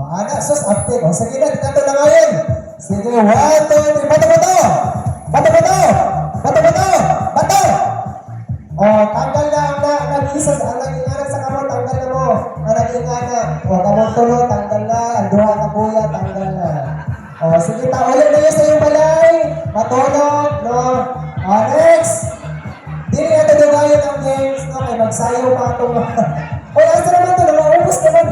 Ana, sus, active. O, sige na, dito na ngayon. Sige, 1, 2, 3. Bato, bato! Bato, bato! Bato, bato! Bato! O, tanggal na ang nag-isa, ang nag-inganan sa kamot, tanggal na mo. Ang nag-inganan. O, kamot tulo, tanggal na. Ang duha na kuya, tanggal na. O, sige, ulit na yun sa iyong balay. Matulog, no? O, next. Dili na ito dugayon ang games, no? Kaya magsayo pa itong o, asa naman ito, naubos naman.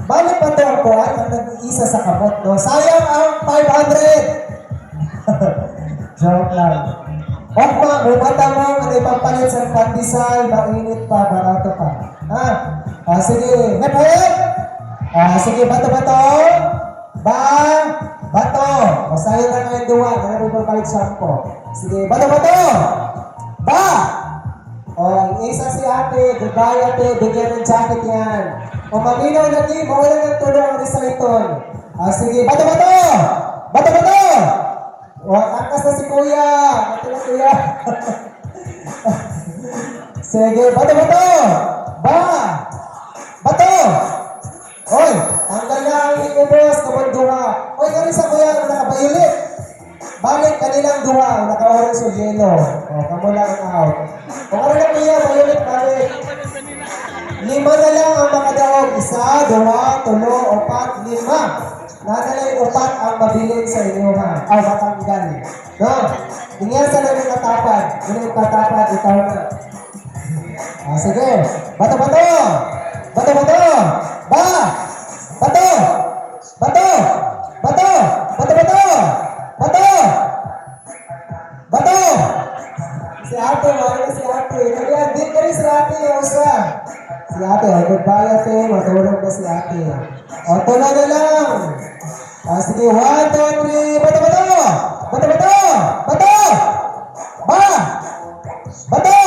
Balik pa ito ang kuhan, ang nag-iisa sa kamot, no? Sayang ang 500. Joke lang. Huwag ma, bubata mo, ano ipapalit sa pandesal, mainit pa, barato pa. Ha? Sige, hep-hep! Sige, bato-bato! Bato! Masayo na ngayon duwa, ano ipapalit sampo. Sige, bato-bato! Ang isa si ate, goodbye ate, bigyan ng jacket yan. O maminaw na di, mawala ng tulong ang recital. Sige, bato-bato! Bato-bato! O, angkas na si kuya. Ito na kuya. Sige, bato-bato! Bato! Oy, tanggal na ang ikubos, kabunduha. Oy, kani sa kuya, nakabayulit. Balik kanilang duha, naka-orange o yellow. O, kamo lang out. O, ano lang kuya, bayulit, balik. 5 na lang ang makadaog. 1, 2, 3, 4, 5. Nadalay 4 ang mabilin sa inyo ha. O, matanggal. No? Tingnan sa lang yung katapad. Yung katapad, ikaw na. Sige. Bato-bato! Bato-bato! Bato! Bato! Bato! Bato-bato! Bato! Bato! Si ate, mga si ate. Kaya, din ka rin si ate, Osra. Si ate, goodbye ate. Matulog na si ate. O, tulog na lang. Sige, 1, 2, 3. Bato! Bato! Bato! Bato! Bato! Bato!